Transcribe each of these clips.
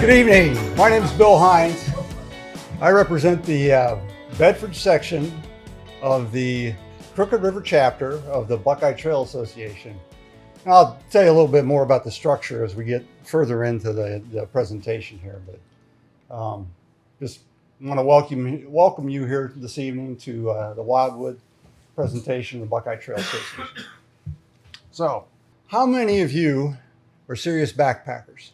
Good evening. My name is Bill Hines. I represent the Bedford section of the Crooked River chapter of the Buckeye Trail Association. And I'll tell you a little bit more about the structure as we get further into the presentation here. But just want to welcome you here this evening to the Wildwood presentation of the Buckeye Trail Association. So, how many of you are serious backpackers?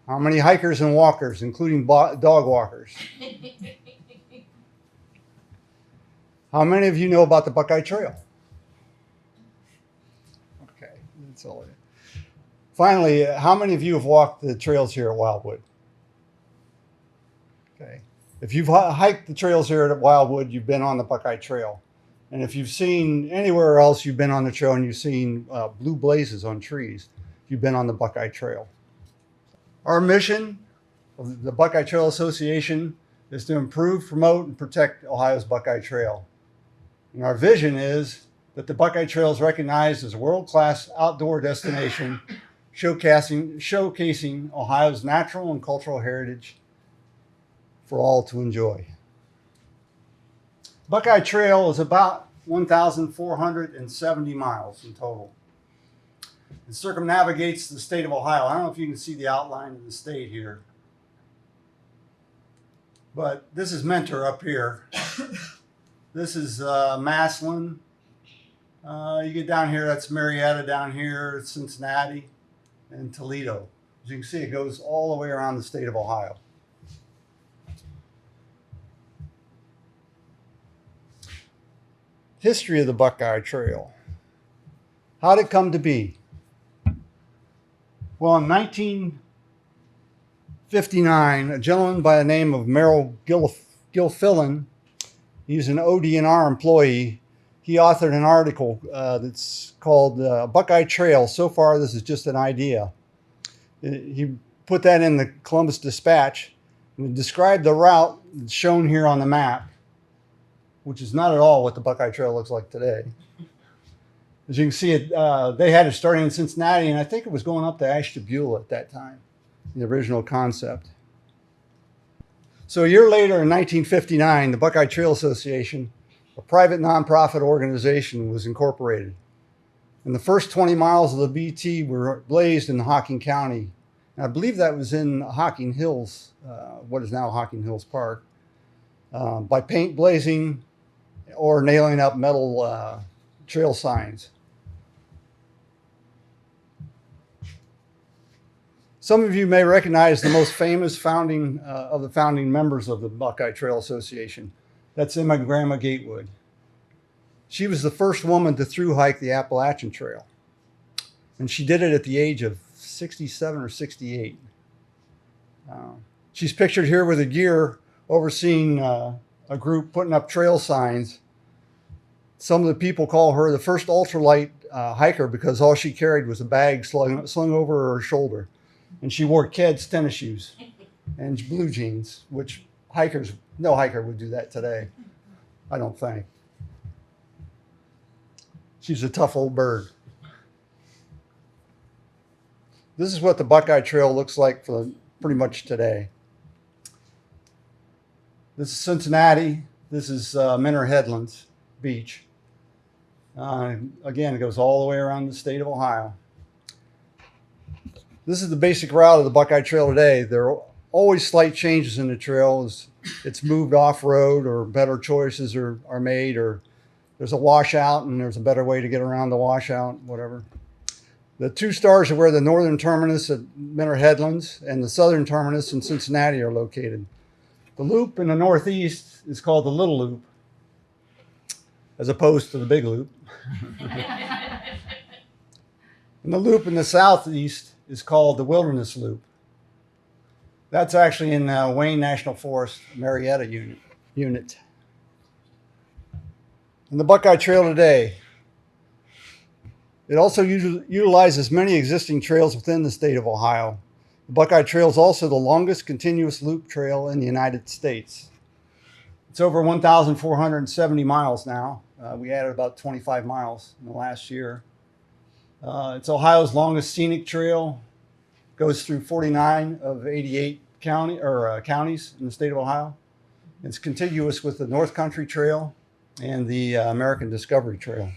How many hikers and walkers, including dog walkers? How many of you know about the Buckeye Trail? Okay, that's all. Finally, how many of you have walked the trails here at Wildwood? Okay. If you've hiked the trails here at Wildwood, you've been on the Buckeye Trail. And if you've seen anywhere else you've been on the trail and you've seen blue blazes on trees, you've been on the Buckeye Trail. Our mission of the Buckeye Trail Association is to improve, promote, and protect Ohio's Buckeye Trail. And our vision is that the Buckeye Trail is recognized as a world-class outdoor destination, showcasing Ohio's natural and cultural heritage for all to enjoy. Buckeye Trail is about 1,470 miles in total. It circumnavigates the state of Ohio. I don't know if you can see the outline of the state here, but this is Mentor up here. This is Massillon. You get down here, that's Marietta down here, Cincinnati, and Toledo. As you can see, it goes all the way around the state of Ohio. History of the Buckeye Trail. How did it come to be? Well, in 1959, a gentleman by the name of Merrill Gilfillan, he's an OD&R employee, he authored an article that's called Buckeye Trail. So far, this is just an idea. He put that in the Columbus Dispatch and described the route that's shown here on the map, which is not at all what the Buckeye Trail looks like today. As you can see, they had it starting in Cincinnati, and I think it was going up to Ashtabula at that time, the original concept. So a year later, in 1959, the Buckeye Trail Association, a private nonprofit organization, was incorporated. And the first 20 miles of the BT were blazed in Hocking County. And I believe that was in Hocking Hills, what is now Hocking Hills Park, by paint blazing or nailing up metal trail signs. Some of you may recognize the most famous founding members of the Buckeye Trail Association. That's Emma Grandma Gatewood. She was the first woman to through hike the Appalachian Trail. And she did it at the age of 67 or 68. She's pictured here with a gear overseeing a group putting up trail signs. Some of the people call her the first ultralight hiker because all she carried was a bag slung over her shoulder. And she wore Keds tennis shoes and blue jeans, which no hiker would do that today, I don't think. She's a tough old bird. This is what the Buckeye Trail looks like for pretty much today. This is Cincinnati. This is Mentor Headlands Beach. Again, it goes all the way around the state of Ohio. This is the basic route of the Buckeye Trail today. There are always slight changes in the trail as it's moved off-road or better choices are made, or there's a washout and there's a better way to get around the washout, whatever. The two stars are where the northern terminus at Mentor Headlands and the southern terminus in Cincinnati are located. The loop in the northeast is called the Little Loop, as opposed to the Big Loop. And the loop in the southeast is called the Wilderness Loop. That's actually in Wayne National Forest Marietta unit. And the Buckeye Trail today, it also utilizes many existing trails within the state of Ohio. The Buckeye Trail is also the longest continuous loop trail in the United States. It's over 1,470 miles now. We added about 25 miles in the last year. It's Ohio's longest scenic trail. Goes through 49 of 88 counties in the state of Ohio. It's contiguous with the North Country Trail and the American Discovery Trail.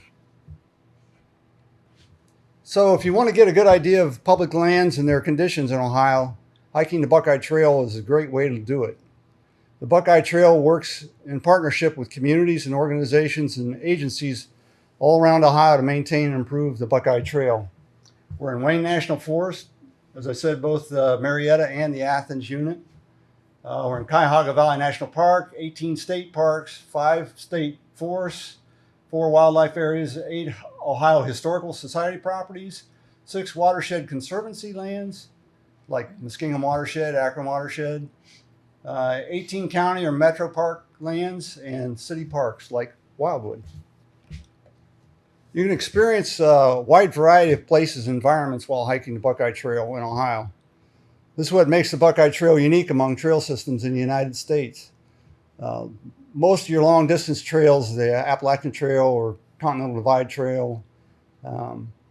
So if you want to get a good idea of public lands and their conditions in Ohio, hiking the Buckeye Trail is a great way to do it. The Buckeye Trail works in partnership with communities and organizations and agencies all around Ohio to maintain and improve the Buckeye Trail. We're in Wayne National Forest, as I said, both the Marietta and the Athens unit. We're in Cuyahoga Valley National Park, 18 state parks, 5 state forests, 4 wildlife areas, 8 Ohio Historical Society properties, 6 watershed conservancy lands, like Muskingum Watershed, Akron Watershed, 18 county or metro park lands, and city parks like Wildwood. You can experience a wide variety of places and environments while hiking the Buckeye Trail in Ohio. This is what makes the Buckeye Trail unique among trail systems in the United States. Most of your long distance trails, the Appalachian Trail or Continental Divide Trail,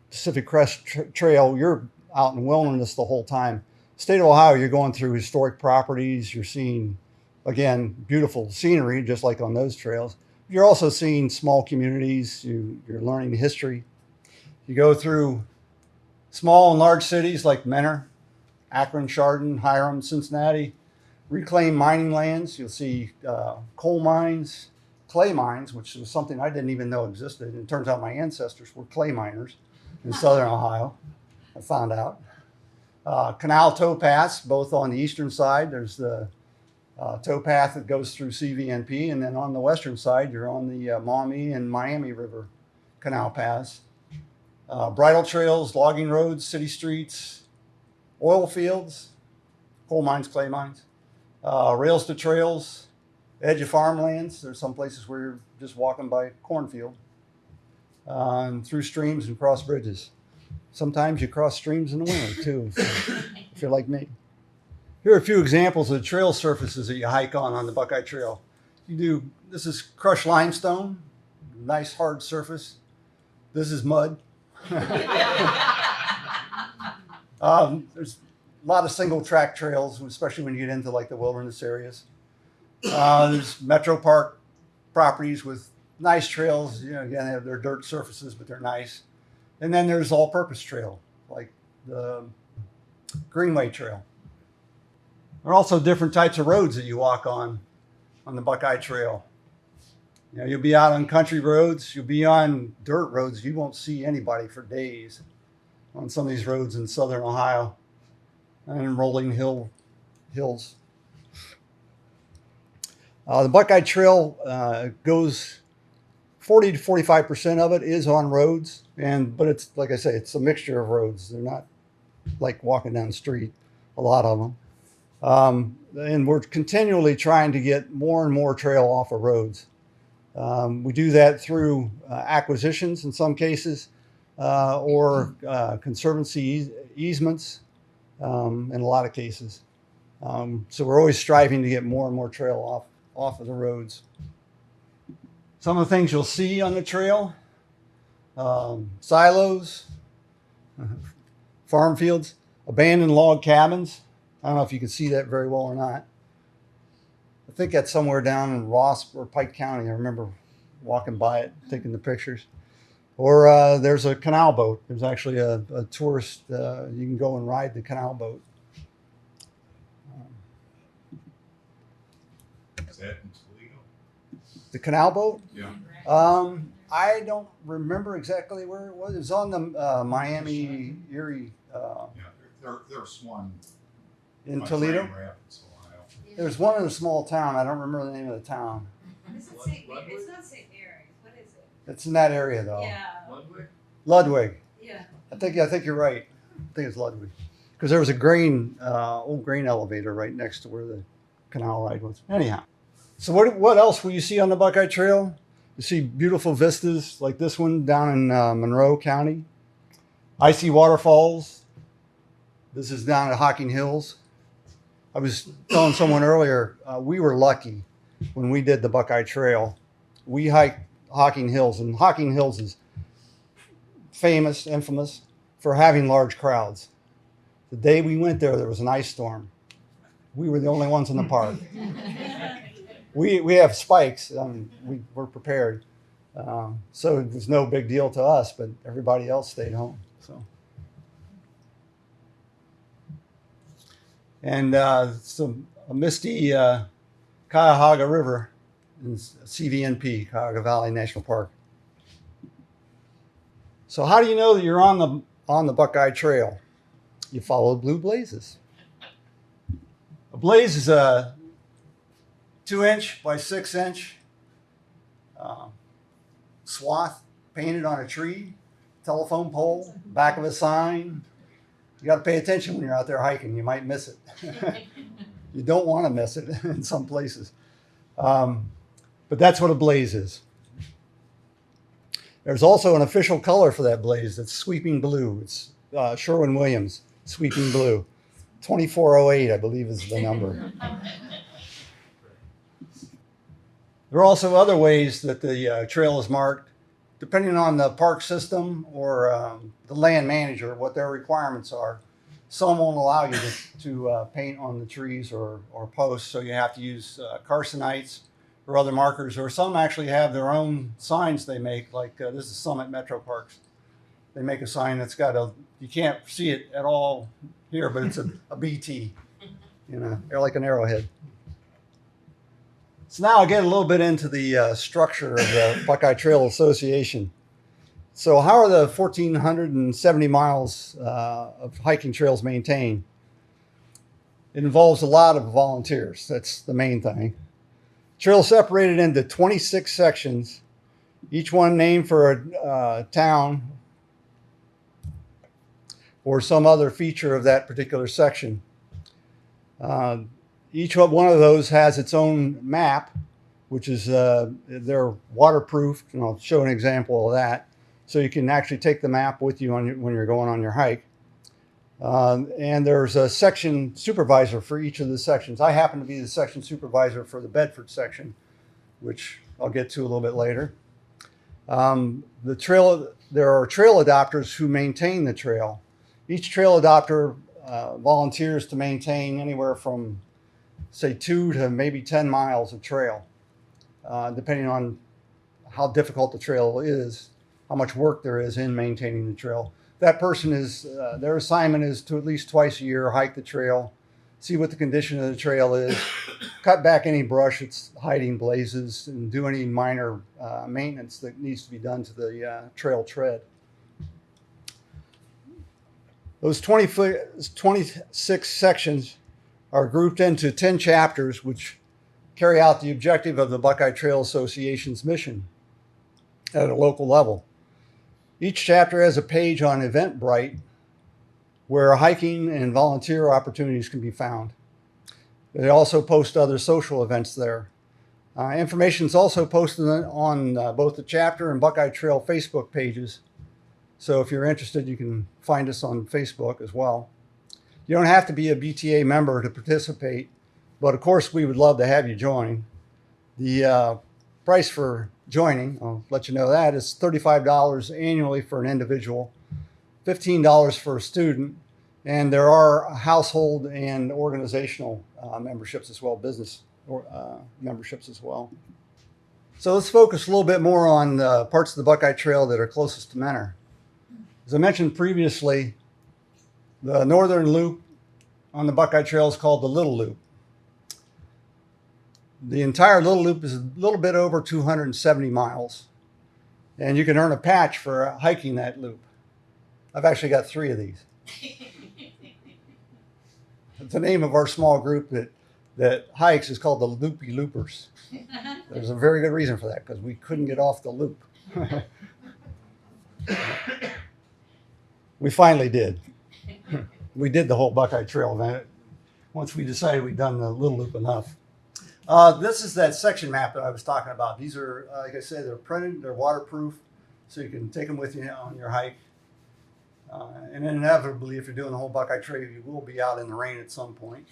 Pacific Crest Trail, you're out in the wilderness the whole time. State of Ohio, you're going through historic properties. You're seeing, again, beautiful scenery, just like on those trails. You're also seeing small communities. You're learning history. You go through small and large cities like Mentor, Akron, Chardon, Hiram, Cincinnati, reclaimed mining lands. You'll see coal mines, clay mines, which was something I didn't even know existed. And it turns out my ancestors were clay miners in southern Ohio. I found out. Canal towpaths, both on the eastern side. There's the towpath that goes through CVNP, and then on the western side, you're on the Maumee and Miami River canal paths. Bridle trails, logging roads, city streets, oil fields, coal mines, clay mines, rails to trails, edge of farmlands. There's some places where you're just walking by cornfield, and through streams and cross bridges. Sometimes you cross streams in the winter too, if you're like me. Here are a few examples of the trail surfaces that you hike on the Buckeye Trail. This is crushed limestone, nice hard surface. This is mud. There's a lot of single track trails, especially when you get into like the wilderness areas. There's metro park properties with nice trails. Again, they have their dirt surfaces, but they're nice. And then there's all-purpose trail, like the Greenway Trail. There are also different types of roads that you walk on the Buckeye Trail. You'll be out on country roads. You'll be on dirt roads. You won't see anybody for days on some of these roads in southern Ohio and rolling hills. The Buckeye Trail goes 40 to 45% of it is on roads, but it's like I say, it's a mixture of roads. They're not like walking down the street, a lot of them. And we're continually trying to get more and more trail off of roads. We do that through acquisitions in some cases, or conservancy easements in a lot of cases. So we're always striving to get more and more trail off of the roads. Some of the things you'll see on the trail, silos, farm fields, abandoned log cabins. I don't know if you can see that very well or not. I think that's somewhere down in Ross or Pike County. I remember walking by it, taking the pictures. Or there's a canal boat. There's actually a tourist, you can go and ride the canal boat. Is that in Toledo? The canal boat? Yeah. I don't remember exactly where it was. It was on the Miami Erie. There's one In Toledo? Grand Rapids, Ohio. There's one in a small town. I don't remember the name of the town. It's not St. Mary's. What is it? It's in that area though. Yeah. Ludwig? Ludwig. Yeah. I think you're right. I think it's Ludwig. Because there was a old grain elevator right next to where the canal ride was. Anyhow. So what else will you see on the Buckeye Trail? You see beautiful vistas like this one down in Monroe County. Icy waterfalls. This is down at Hocking Hills. I was telling someone earlier, we were lucky when we did the Buckeye Trail. We hiked Hocking Hills, and Hocking Hills is infamous for having large crowds. The day we went there was an ice storm. We were the only ones in the park. We have spikes. We're prepared. So it was no big deal to us, but everybody else stayed home. So. And a misty Cuyahoga River in CVNP, Cuyahoga Valley National Park. So how do you know that you're on the Buckeye Trail? You follow blue blazes. A blaze is a 2-inch by 6-inch swath painted on a tree, telephone pole, back of a sign. You got to pay attention when you're out there hiking. You might miss it. You don't want to miss it in some places. But that's what a blaze is. There's also an official color for that blaze. It's sweeping blue. It's Sherwin-Williams, sweeping blue. 2408, I believe, is the number. There are also other ways that the trail is marked, depending on the park system or the land manager, what their requirements are. Some won't allow you to paint on the trees or posts, so you have to use Carsonites or other markers, or some actually have their own signs they make, like this is Summit Metro Parks. They make a sign that's got you can't see it at all here, but it's a BT, like an arrowhead. So now I'll get a little bit into the structure of the Buckeye Trail Association. So how are the 1,470 miles of hiking trails maintained? It involves a lot of volunteers. That's the main thing. Trail separated into 26 sections, each one named for a town or some other feature of that particular section. Each one of those has its own map, which is they're waterproofed, and I'll show an example of that. So you can actually take the map with you when you're going on your hike. And there's a section supervisor for each of the sections. I happen to be the section supervisor for the Bedford section, which I'll get to a little bit later. There are trail adopters who maintain the trail. Each trail adopter volunteers to maintain anywhere from, say, 2 to maybe 10 miles of trail, depending on how difficult the trail is, how much work there is in maintaining the trail. That person their assignment is to at least twice a year hike the trail, see what the condition of the trail is, cut back any brush that's hiding blazes, and do any minor maintenance that needs to be done to the trail tread. Those 26 sections are grouped into 10 chapters, which carry out the objective of the Buckeye Trail Association's mission at a local level. Each chapter has a page on Eventbrite where hiking and volunteer opportunities can be found. They also post other social events there. Information is also posted on both the chapter and Buckeye Trail Facebook pages. So if you're interested, you can find us on Facebook as well. You don't have to be a BTA member to participate, but of course we would love to have you join. The price for joining, I'll let you know that, is $35 annually for an individual, $15 for a student, and there are household and organizational memberships as well, business memberships as well. So let's focus a little bit more on the parts of the Buckeye Trail that are closest to Mentor. As I mentioned previously, the northern loop on the Buckeye Trail is called the Little Loop. The entire Little Loop is a little bit over 270 miles, and you can earn a patch for hiking that loop. I've actually got 3 of these. The name of our small group that hikes is called the Loopy Loopers. There's a very good reason for that, because we couldn't get off the loop. We finally did. We did the whole Buckeye Trail event once we decided we'd done the Little Loop enough. This is that section map that I was talking about. These are, like I said, they're printed, they're waterproof, so you can take them with you on your hike. And inevitably, if you're doing the whole Buckeye Trail, you will be out in the rain at some point.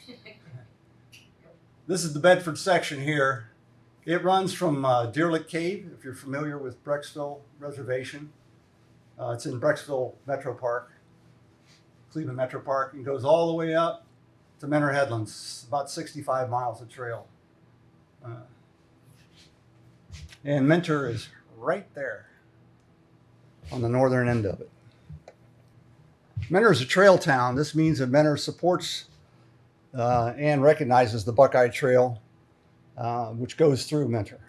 This is the Bedford section here. It runs from Deer Lick Cave, if you're familiar with Brecksville Reservation. It's in Brecksville Metro Park. Cleveland Metro Park, and goes all the way up to Mentor Headlands, about 65 miles of trail. And Mentor is right there on the northern end of it. Mentor is a trail town. This means that Mentor supports and recognizes the Buckeye Trail, which goes through Mentor.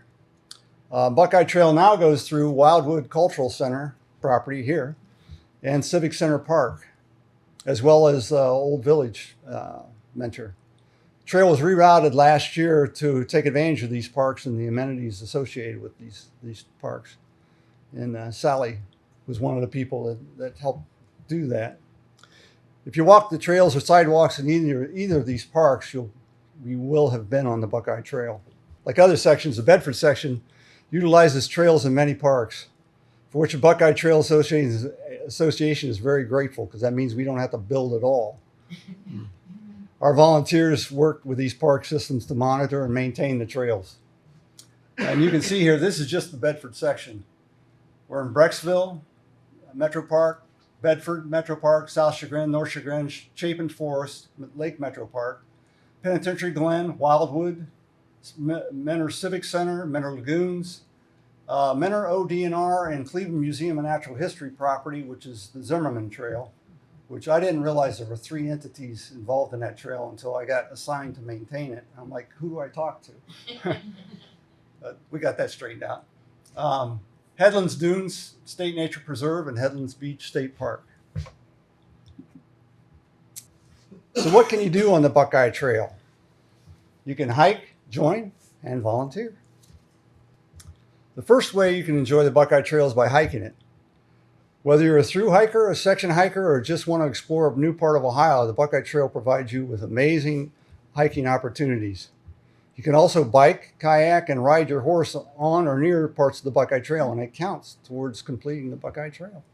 Buckeye Trail now goes through Wildwood Cultural Center property here and Civic Center Park, as well as Old Village Mentor. Trail was rerouted last year to take advantage of these parks and the amenities associated with these parks. And Sally was one of the people that helped do that. If you walk the trails or sidewalks in either of these parks, you will have been on the Buckeye Trail. Like other sections, the Bedford section utilizes trails in many parks, for which the Buckeye Trail Association is very grateful, because that means we don't have to build it all. Our volunteers work with these park systems to monitor and maintain the trails. And you can see here, this is just the Bedford section. We're in Brecksville, Metro Park, Bedford Metro Park, South Chagrin, North Chagrin, Chapin Forest, Lake Metro Park, Penitentiary Glen, Wildwood, Mentor Civic Center, Mentor Lagoons, Mentor ODNR, and Cleveland Museum of Natural History property, which is the Zimmerman Trail, which I didn't realize there were 3 entities involved in that trail until I got assigned to maintain it. I'm like, who do I talk to? But we got that straightened out. Headlands Dunes State Nature Preserve and Headlands Beach State Park. So what can you do on the Buckeye Trail? You can hike, join, and volunteer. The first way you can enjoy the Buckeye Trail is by hiking it. Whether you're a through hiker, a section hiker, or just want to explore a new part of Ohio, the Buckeye Trail provides you with amazing hiking opportunities. You can also bike, kayak, and ride your horse on or near parts of the Buckeye Trail, and it counts towards completing the Buckeye Trail.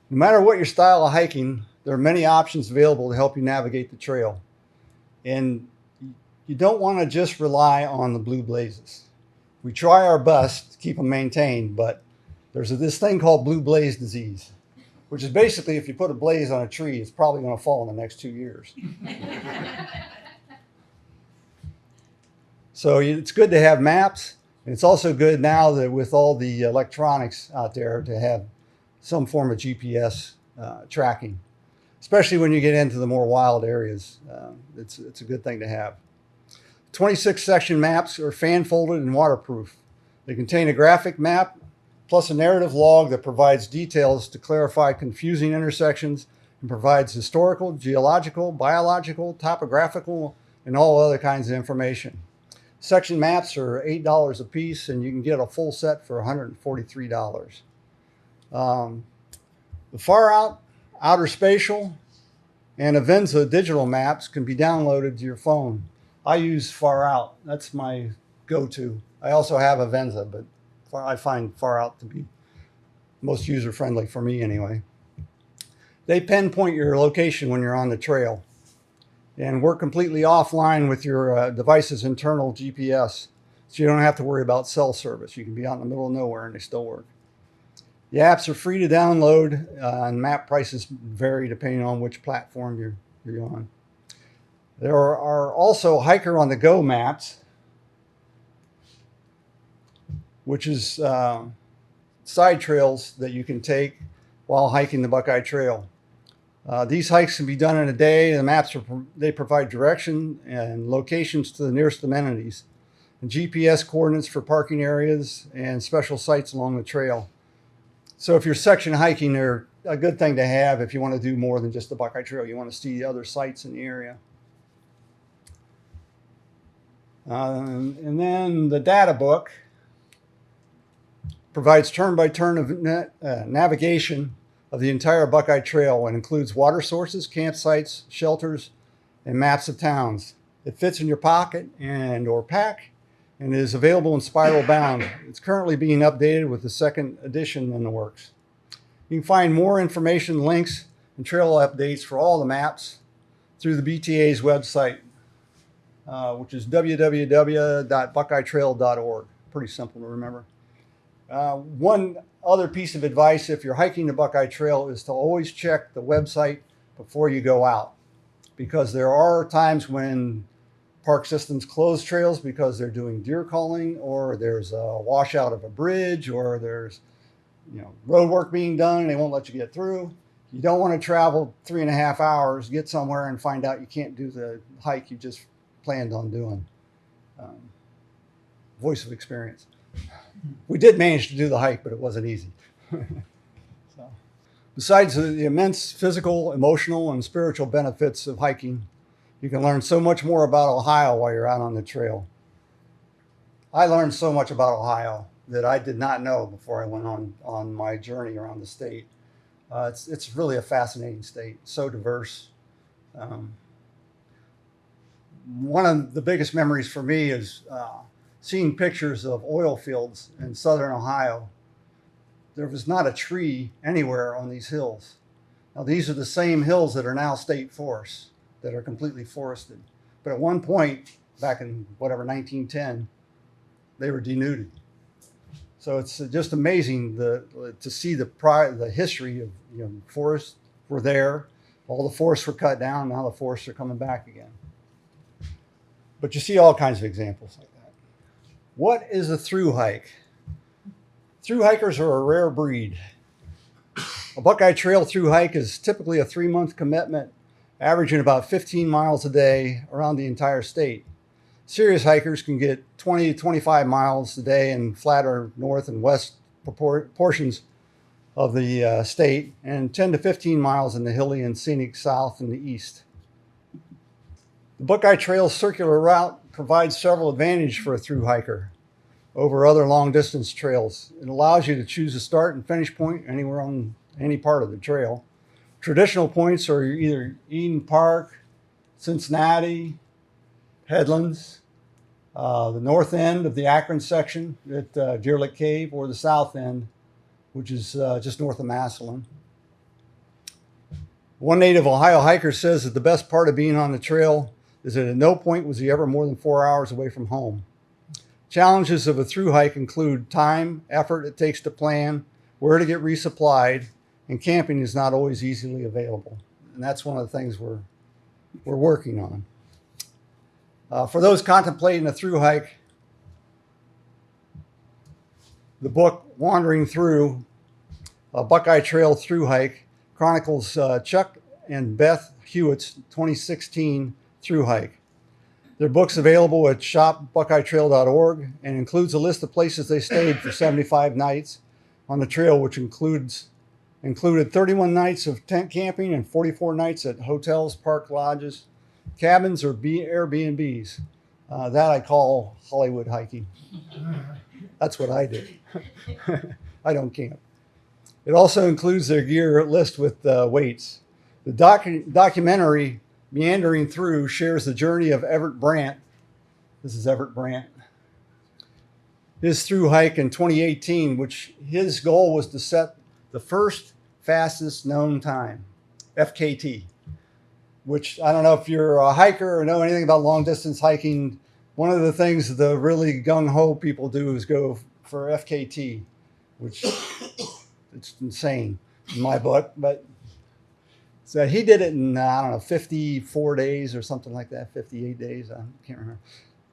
No matter what your style of hiking, there are many options available to help you navigate the trail. And you don't want to just rely on the blue blazes. We try our best to keep them maintained, but there's this thing called blue blaze disease, which is basically if you put a blaze on a tree, it's probably going to fall in the next 2 years. So it's good to have maps. And it's also good now that with all the electronics out there to have some form of GPS tracking, especially when you get into the more wild areas. It's a good thing to have. 26 section maps are fan folded and waterproof. They contain a graphic map plus a narrative log that provides details to clarify confusing intersections and provides historical, geological, biological, topographical, and all other kinds of information. Section maps are $8 a piece, and you can get a full set for $143. The Far Out, Outer Spatial, and Avenza digital maps can be downloaded to your phone. I use Far Out. That's my go-to. I also have Avenza, but I find Far Out to be most user-friendly for me anyway. They pinpoint your location when you're on the trail and work completely offline with your device's internal GPS, so you don't have to worry about cell service. You can be out in the middle of nowhere and they still work. The apps are free to download, and map prices vary depending on which platform you're on. There are also Hiker on the Go maps, which is side trails that you can take while hiking the Buckeye Trail. These hikes can be done in a day. The maps they provide direction and locations to the nearest amenities, and GPS coordinates for parking areas and special sites along the trail. So if you're section hiking, they're a good thing to have if you want to do more than just the Buckeye Trail. You want to see other sites in the area. And then the data book provides turn-by-turn navigation of the entire Buckeye Trail and includes water sources, campsites, shelters, and maps of towns. It fits in your pocket or pack and is available in spiral bound. It's currently being updated with the 2nd edition in the works. You can find more information, links, and trail updates for all the maps through the BTA's website, which is www.buckeyetrail.org. Pretty simple to remember. One other piece of advice if you're hiking the Buckeye Trail is to always check the website before you go out, because there are times when park systems close trails because they're doing deer calling, or there's a washout of a bridge, or there's road work being done and they won't let you get through. You don't want to travel 3.5 hours, get somewhere and find out you can't do the hike you just planned on doing. Voice of experience. We did manage to do the hike, but it wasn't easy. So, besides the immense physical, emotional, and spiritual benefits of hiking, you can learn so much more about Ohio while you're out on the trail. I learned so much about Ohio that I did not know before I went on my journey around the state. It's really a fascinating state, so diverse. One of the biggest memories for me is seeing pictures of oil fields in southern Ohio. There was not a tree anywhere on these hills. Now, these are the same hills that are now state forests, that are completely forested. But at one point, back in 1910, they were denuded. So it's just amazing to see the history of forests were there. All the forests were cut down. Now the forests are coming back again. But you see all kinds of examples like that. What is a through hike? Through hikers are a rare breed. A Buckeye Trail through hike is typically a 3-month commitment, averaging about 15 miles a day around the entire state. Serious hikers can get 20 to 25 miles a day in flatter north and west portions of the state, and 10 to 15 miles in the hilly and scenic south and the east. The Buckeye Trail circular route provides several advantages for a through hiker over other long distance trails. It allows you to choose a start and finish point anywhere on any part of the trail. Traditional points are either Eden Park, Cincinnati, Headlands, the north end of the Akron section at Deer Lick Cave, or the south end, which is just north of Massillon. One native Ohio hiker says that the best part of being on the trail is that at no point was he ever more than 4 hours away from home. Challenges of a through hike include time, effort it takes to plan, where to get resupplied, and camping is not always easily available. And that's one of the things we're working on. For those contemplating a through hike, the book Wandering Through, a Buckeye Trail Through Hike, chronicles Chuck and Beth Hewitt's 2016 through hike. Their book's available at shopbuckeyetrail.org and includes a list of places they stayed for 75 nights on the trail, which included 31 nights of tent camping and 44 nights at hotels, park lodges, cabins, or Airbnbs. That I call Hollywood hiking. That's what I did. I don't camp. It also includes their gear list with weights. The documentary Meandering Through shares the journey of Everett Brandt. This is Everett Brandt. His through hike in 2018, which his goal was to set the first fastest known time, FKT, which I don't know if you're a hiker or know anything about long distance hiking. One of the things the really gung-ho people do is go for FKT, which it's insane in my book, but so he did it in, 54 days or something like that, 58 days, I can't remember.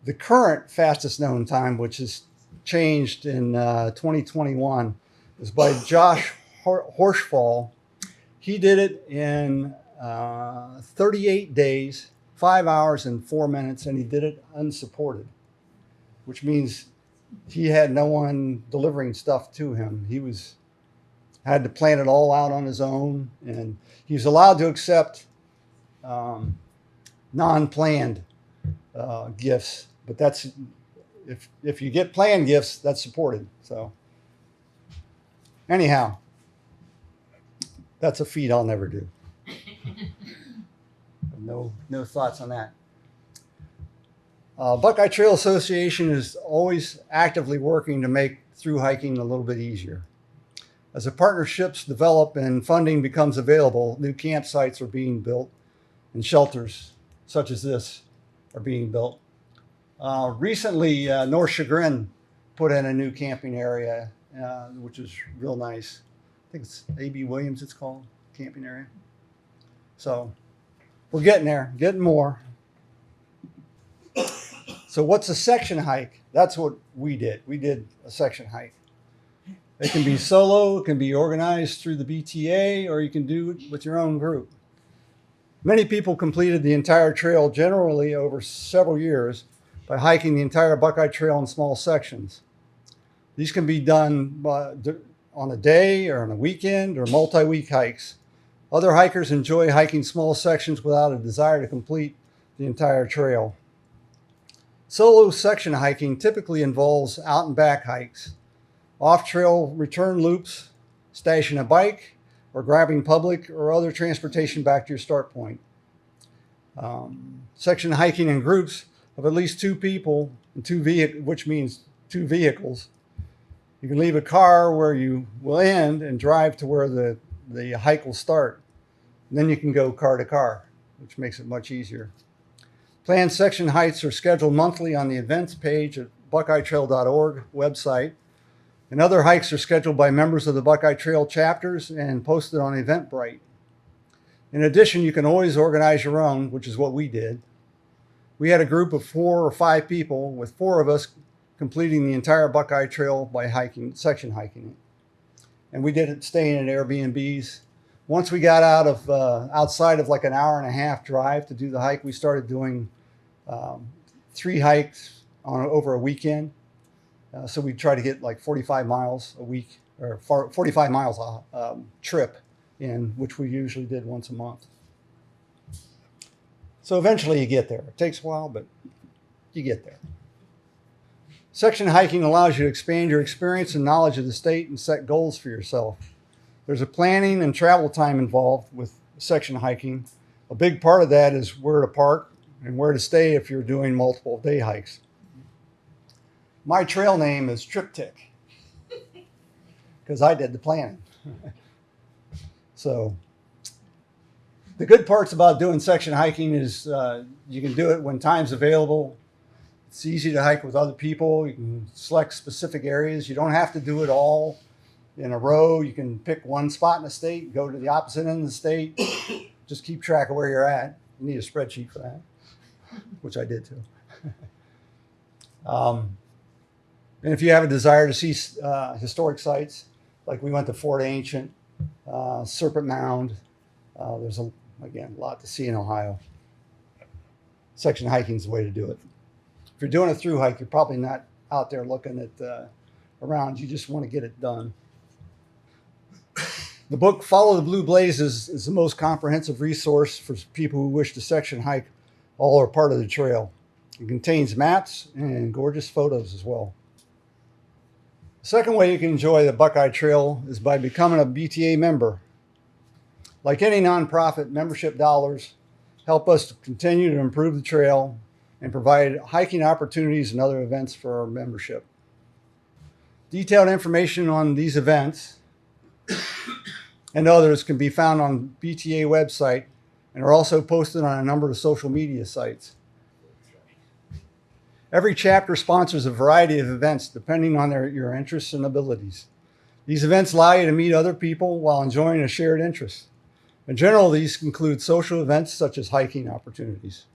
The current fastest known time, which has changed in 2021, is by Josh Horschfall. He did it in 38 days, 5 hours and 4 minutes, and he did it unsupported, which means he had no one delivering stuff to him. He had to plan it all out on his own, and he was allowed to accept non-planned gifts, but that's if you get planned gifts, that's supported. So anyhow, that's a feat I'll never do. No thoughts on that. Buckeye Trail Association is always actively working to make through hiking a little bit easier. As the partnerships develop and funding becomes available, new campsites are being built and shelters such as this are being built. Recently, North Chagrin put in a new camping area, which is real nice. I think it's A.B. Williams, it's called, camping area. So we're getting there, getting more. So what's a section hike? That's what we did. We did a section hike. It can be solo, it can be organized through the BTA, or you can do it with your own group. Many people completed the entire trail generally over several years by hiking the entire Buckeye Trail in small sections. These can be done on a day or on a weekend or multi-week hikes. Other hikers enjoy hiking small sections without a desire to complete the entire trail. Solo section hiking typically involves out and back hikes, off-trail return loops, stashing a bike, or grabbing public or other transportation back to your start point. Section hiking in groups of at least 2 people and which means 2 vehicles. You can leave a car where you will end and drive to where the hike will start. And then you can go car to car, which makes it much easier. Planned section hikes are scheduled monthly on the events page at buckeyetrail.org website. And other hikes are scheduled by members of the Buckeye Trail chapters and posted on Eventbrite. In addition, you can always organize your own, which is what we did. We had a group of 4 or 5 people, with 4 of us completing the entire Buckeye Trail by section hiking it. And we did it staying in Airbnbs. Once we got outside of like an hour and a half drive to do the hike, we started doing 3 hikes over a weekend. So we try to get like 45 miles a week, or 45 miles a trip in, which we usually did once a month. So eventually you get there. It takes a while, but you get there. Section hiking allows you to expand your experience and knowledge of the state and set goals for yourself. There's a planning and travel time involved with section hiking. A big part of that is where to park and where to stay if you're doing multiple day hikes. My trail name is Triptych because I did the planning. So the good parts about doing section hiking is you can do it when time's available. It's easy to hike with other people. You can select specific areas. You don't have to do it all in a row. You can pick one spot in the state, go to the opposite end of the state, just keep track of where you're at. You need a spreadsheet for that, which I did too. And if you have a desire to see historic sites, like we went to Fort Ancient, Serpent Mound, there's a lot to see in Ohio. Section hiking is the way to do it. If you're doing a through hike, you're probably not out there looking at around. You just want to get it done. The book Follow the Blue Blazes is the most comprehensive resource for people who wish to section hike all or part of the trail. It contains maps and gorgeous photos as well. The second way you can enjoy the Buckeye Trail is by becoming a BTA member. Like any nonprofit, membership dollars help us to continue to improve the trail and provide hiking opportunities and other events for our membership. Detailed information on these events and others can be found on BTA website and are also posted on a number of social media sites. Every chapter sponsors a variety of events depending on your interests and abilities. These events allow you to meet other people while enjoying a shared interest. In general, these include social events such as hiking opportunities,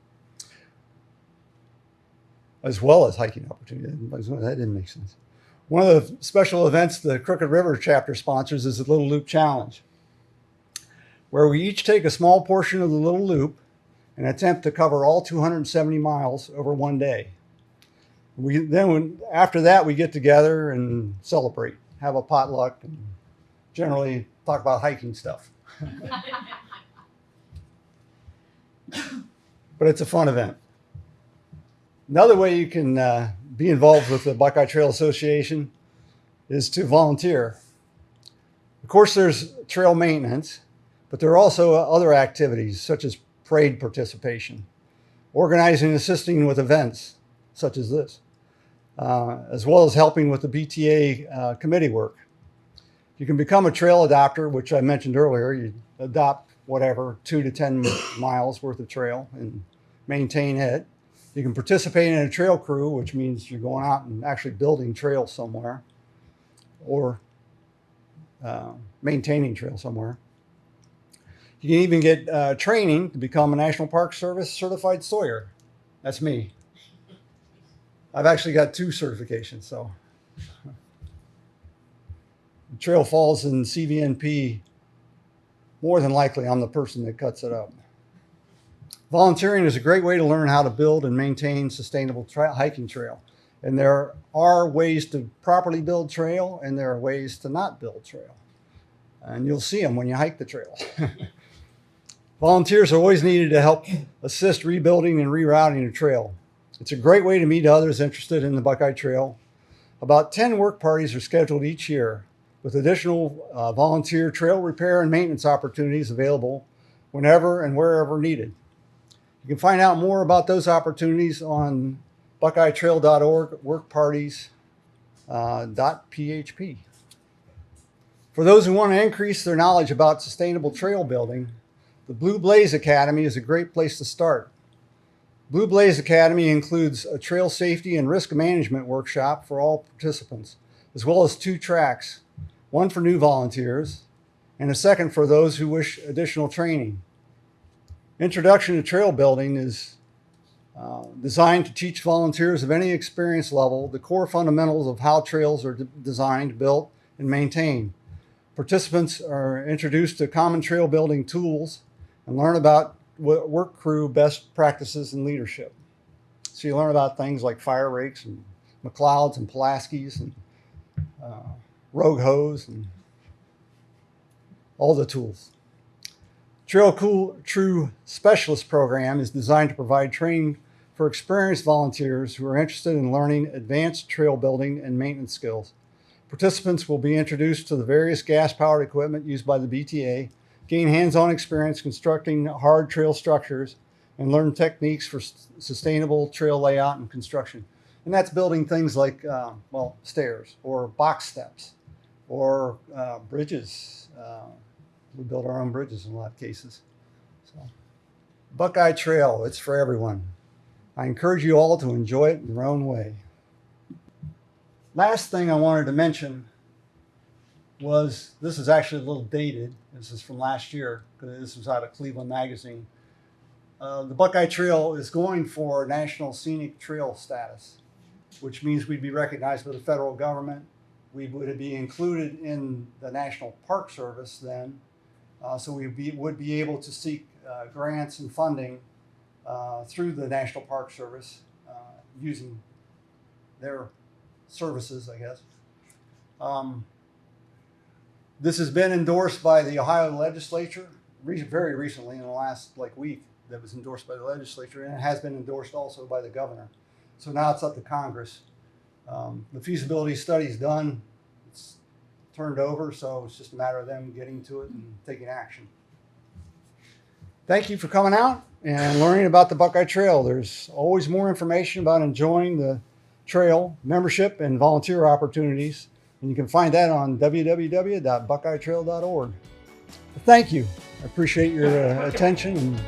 as well as hiking opportunities. That didn't make sense. One of the special events the Crooked River chapter sponsors is the Little Loop Challenge, where we each take a small portion of the Little Loop and attempt to cover all 270 miles over one day. After that, we get together and celebrate, have a potluck, and generally talk about hiking stuff. But it's a fun event. Another way you can be involved with the Buckeye Trail Association is to volunteer. Of course, there's trail maintenance, but there are also other activities such as parade participation, organizing and assisting with events such as this, as well as helping with the BTA committee work. You can become a trail adopter, which I mentioned earlier. You adopt 2 to 10 miles worth of trail and maintain it. You can participate in a trail crew, which means you're going out and actually building trails somewhere or maintaining trail somewhere. You can even get training to become a National Park Service certified sawyer. That's me. I've actually got 2 certifications, so. The trail falls in CVNP, more than likely I'm the person that cuts it up. Volunteering is a great way to learn how to build and maintain sustainable hiking trail. And there are ways to properly build trail, and there are ways to not build trail. And you'll see them when you hike the trail. Volunteers are always needed to help assist rebuilding and rerouting the trail. It's a great way to meet others interested in the Buckeye Trail. About 10 work parties are scheduled each year, with additional volunteer trail repair and maintenance opportunities available whenever and wherever needed. You can find out more about those opportunities on buckeyetrail.org, workparties.php. For those who want to increase their knowledge about sustainable trail building, the Blue Blaze Academy is a great place to start. Blue Blaze Academy includes a trail safety and risk management workshop for all participants, as well as 2 tracks, one for new volunteers and a second for those who wish additional training. Introduction to Trail Building is designed to teach volunteers of any experience level the core fundamentals of how trails are designed, built, and maintained. Participants are introduced to common trail building tools and learn about work crew best practices and leadership. So you learn about things like fire rakes and McLeods and Pulaskis and Rogue hose and all the tools. True Specialist program is designed to provide training for experienced volunteers who are interested in learning advanced trail building and maintenance skills. Participants will be introduced to the various gas-powered equipment used by the BTA, gain hands-on experience constructing hard trail structures, and learn techniques for sustainable trail layout and construction. And that's building things like, stairs or box steps or bridges. We build our own bridges in a lot of cases. So, Buckeye Trail, it's for everyone. I encourage you all to enjoy it in your own way. Last thing I wanted to mention was, this is actually a little dated. This is from last year, because this was out of Cleveland Magazine. The Buckeye Trail is going for National Scenic Trail status, which means we'd be recognized by the federal government. We would be included in the National Park Service then. So we would be able to seek grants and funding through the National Park Service using their services, I guess. This has been endorsed by the Ohio legislature very recently, in the last week, that was endorsed by the legislature, and it has been endorsed also by the governor. So now it's up to Congress. The feasibility study is done. It's turned over, so it's just a matter of them getting to it and taking action. Thank you for coming out and learning about the Buckeye Trail. There's always more information about enjoying the trail, membership, and volunteer opportunities. And you can find that on www.buckeyetrail.org. Thank you. I appreciate your attention and